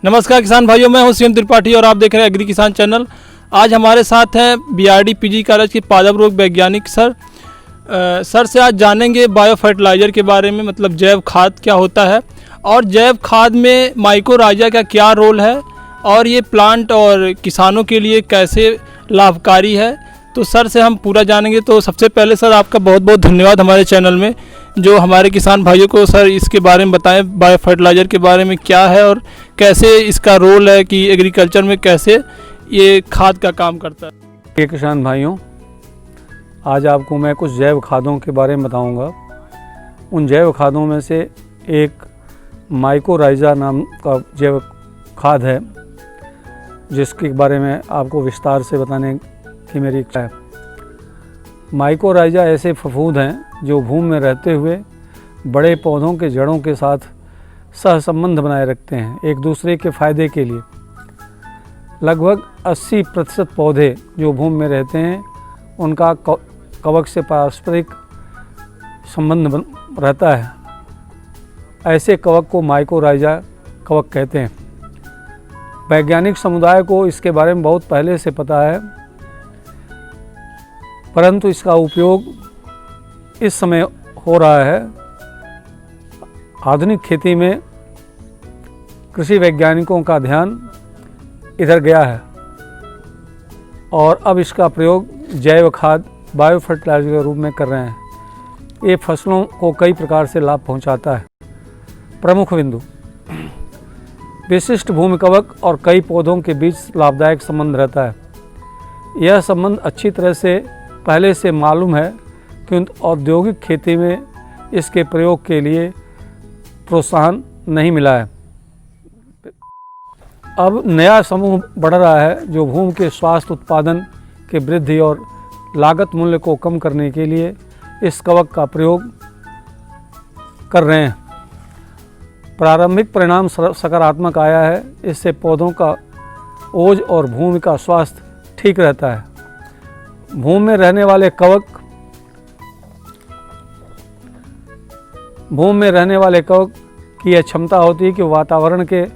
नमस्कार किसान भाइयों, मैं हूं सीएम त्रिपाठी और आप देख रहे हैं एग्री किसान चैनल। आज हमारे साथ हैं बीआरडी पीजी कॉलेज के पादप रोग वैज्ञानिक सर। सर से आज जानेंगे बायो फर्टिलाइज़र के बारे में, मतलब जैव खाद क्या होता है और जैव खाद में माइकोराइजा का क्या रोल है और ये प्लांट और किसानों के लिए कैसे लाभकारी है। तो सर से हम पूरा जानेंगे। तो सबसे पहले सर आपका बहुत बहुत धन्यवाद हमारे चैनल में जो हमारे किसान भाइयों को सर इसके बारे में बताएं, बायो फर्टिलाइज़र के बारे में क्या है और कैसे इसका रोल है कि एग्रीकल्चर में कैसे ये खाद का काम करता है। ये किसान भाइयों, आज आपको मैं कुछ जैव खादों के बारे में बताऊंगा। उन जैव खादों में से एक माइकोराइजा नाम का जैव खाद है जिसके बारे में आपको विस्तार से बताने की मेरी इच्छा है। माइकोराइजा ऐसे फफूंद हैं जो भूमि में रहते हुए बड़े पौधों के जड़ों के साथ सहसंबंध बनाए रखते हैं एक दूसरे के फायदे के लिए। लगभग 80% पौधे जो भूमि में रहते हैं उनका कवक से पारस्परिक संबंध रहता है। ऐसे कवक को माइकोराइजा कवक कहते हैं। वैज्ञानिक समुदाय को इसके बारे में बहुत पहले से पता है, परंतु इसका उपयोग इस समय हो रहा है। आधुनिक खेती में कृषि वैज्ञानिकों का ध्यान इधर गया है और अब इसका प्रयोग जैव खाद बायो फर्टिलाइजर के रूप में कर रहे हैं। ये फसलों को कई प्रकार से लाभ पहुंचाता है। प्रमुख बिंदु: विशिष्ट भूमि कवक और कई पौधों के बीच लाभदायक संबंध रहता है। यह संबंध अच्छी तरह से पहले से मालूम है कि औद्योगिक खेती में इसके प्रयोग के लिए प्रोत्साहन नहीं मिला है। अब नया समूह बढ़ रहा है जो भूमि के स्वास्थ्य, उत्पादन के वृद्धि और लागत मूल्य को कम करने के लिए इस कवक का प्रयोग कर रहे हैं। प्रारंभिक परिणाम सकारात्मक आया है। इससे पौधों का ओज और भूमि का स्वास्थ्य ठीक रहता है। भूमि में रहने वाले कवक की यह क्षमता होती है कि वातावरण के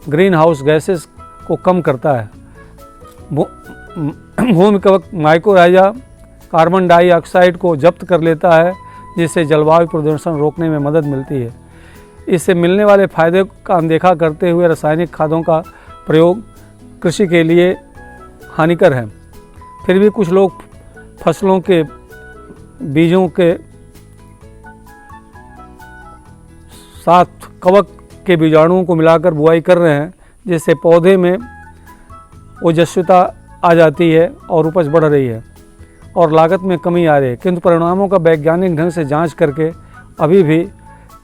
ग्रीन हाउस गैसेस को कम करता है। भूमि कवक माइकोराइजा कार्बन डाइऑक्साइड को जब्त कर लेता है जिससे जलवायु प्रदूषण रोकने में मदद मिलती है। इससे मिलने वाले फायदे का अनदेखा करते हुए रासायनिक खादों का प्रयोग कृषि के लिए हानिकर है। फिर भी कुछ लोग फसलों के बीजों के साथ कवक के बीजाणुओं को मिलाकर बुआई कर रहे हैं जिससे पौधे में ओजस्विता आ जाती है और उपज बढ़ रही है और लागत में कमी आ रही है। किंतु परिणामों का वैज्ञानिक ढंग से जांच करके अभी भी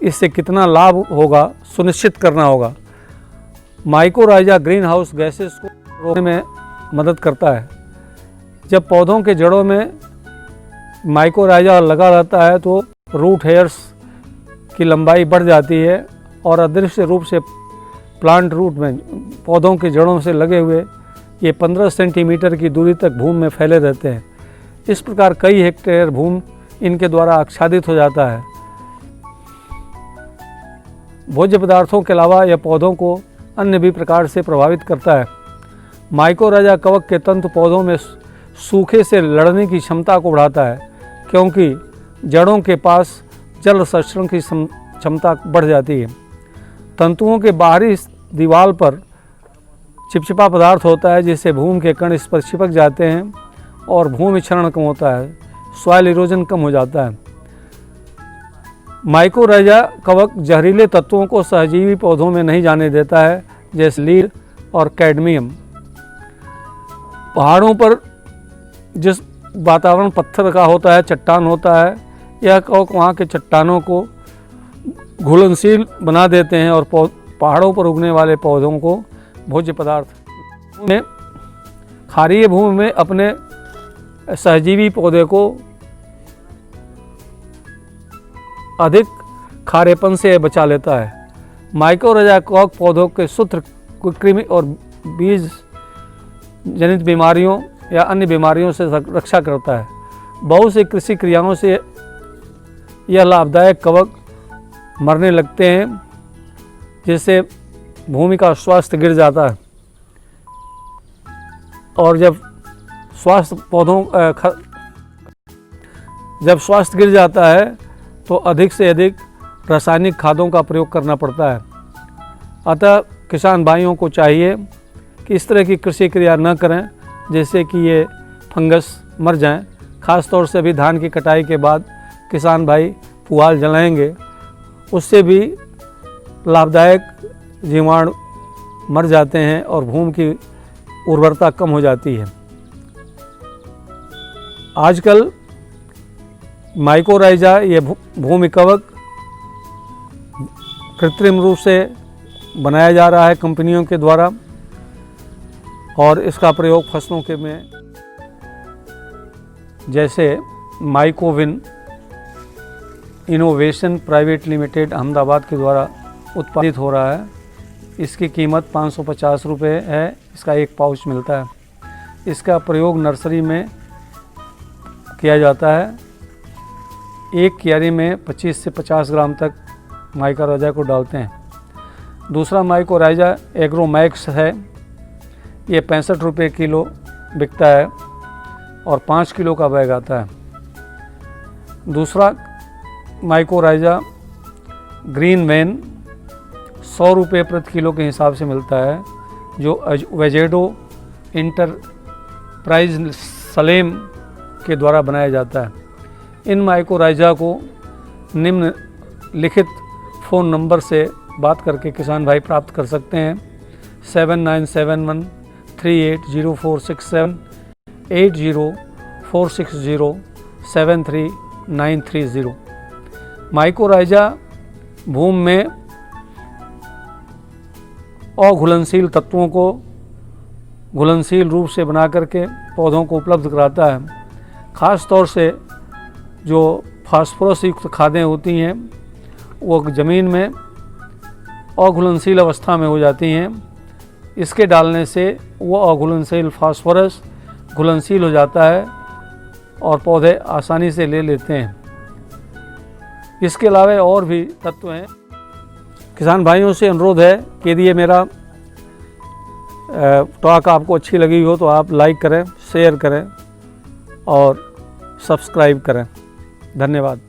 इससे कितना लाभ होगा सुनिश्चित करना होगा। माइकोराइजा ग्रीन हाउस गैसेस को रोकने में मदद करता है। जब पौधों के जड़ों में माइकोराइजा लगा रहता है तो रूट हेयर्स की लंबाई बढ़ जाती है और अदृश्य रूप से प्लांट रूट में पौधों के जड़ों से लगे हुए ये 15 सेंटीमीटर की दूरी तक भूमि में फैले रहते हैं। इस प्रकार कई हेक्टेयर भूमि इनके द्वारा आच्छादित हो जाता है। भोज्य पदार्थों के अलावा यह पौधों को अन्य भी प्रकार से प्रभावित करता है। माइकोराइजा कवक के तंतु पौधों में सूखे से लड़ने की क्षमता को बढ़ाता है क्योंकि जड़ों के पास जल संचरण की क्षमता बढ़ जाती है। तंतुओं के बाहरी दीवार पर चिपचिपा पदार्थ होता है जिससे भूमि के कण इस पर चिपक जाते हैं और भूमि क्षरण कम होता है, सॉइल इरोजन कम हो जाता है। माइकोराइजा कवक जहरीले तत्वों को सहजीवी पौधों में नहीं जाने देता है जैसे लीड और कैडमियम। पहाड़ों पर जिस वातावरण पत्थर का होता है, चट्टान होता है, यह कवक वहाँ के चट्टानों को घुलनशील बना देते हैं और पहाड़ों पर उगने वाले पौधों को भोज्य पदार्थ में क्षारीय भूमि में अपने सहजीवी पौधे को अधिक खारेपन से बचा लेता है। माइकोराइजा कवक पौधों के सूत्र, कृमि और बीज जनित बीमारियों या अन्य बीमारियों से रक्षा करता है। बहुत सी कृषि क्रियाओं से यह लाभदायक कवक मरने लगते हैं जिससे भूमि का स्वास्थ्य गिर जाता है और जब स्वास्थ्य गिर जाता है तो अधिक से अधिक रासायनिक खादों का प्रयोग करना पड़ता है। अतः किसान भाइयों को चाहिए कि इस तरह की कृषि क्रिया न करें जैसे कि ये फंगस मर जाएं। ख़ास तौर से भी धान की कटाई के बाद किसान भाई पुआल जलाएंगे, उससे भी लाभदायक जीवाणु मर जाते हैं और भूमि की उर्वरता कम हो जाती है। आजकल माइकोराइजा ये भूमि कवक कृत्रिम रूप से बनाया जा रहा है कंपनियों के द्वारा और इसका प्रयोग फसलों के में जैसे माइकोविन इनोवेशन प्राइवेट लिमिटेड अहमदाबाद के द्वारा उत्पादित हो रहा है। इसकी कीमत 550 रुपये है। इसका एक पाउच मिलता है। इसका प्रयोग नर्सरी में किया जाता है। एक क्यारी में 25 से 50 ग्राम तक माइकोराइजा को डालते हैं। दूसरा माइकोराइजा एग्रोमैक्स है। ये 65 रुपये किलो बिकता है और 5 किलो का बैग आता है। दूसरा माइकोराइजा ग्रीन वेन 100 रुपये प्रति किलो के हिसाब से मिलता है, जो वेजेडो इंटरप्राइज सलेम के द्वारा बनाया जाता है। इन माइकोराइजा को निम्नलिखित फ़ोन नंबर से बात करके किसान भाई प्राप्त कर सकते हैं। 7971380467 8046073930। माइकोराइजा भूमि में अघुलनशील तत्वों को घुलनशील रूप से बना करके पौधों को उपलब्ध कराता है। ख़ास तौर से जो फास्फोरस युक्त खादें होती हैं वो ज़मीन में अघुलनशील अवस्था में हो जाती हैं। इसके डालने से वो अघुलनशील फास्फोरस घुलनशील हो जाता है और पौधे आसानी से ले लेते हैं। इसके अलावा और भी तत्व हैं। किसान भाइयों से अनुरोध है कि यदि ये मेरा टॉक आपको अच्छी लगी हो तो आप लाइक करें, शेयर करें और सब्सक्राइब करें। धन्यवाद।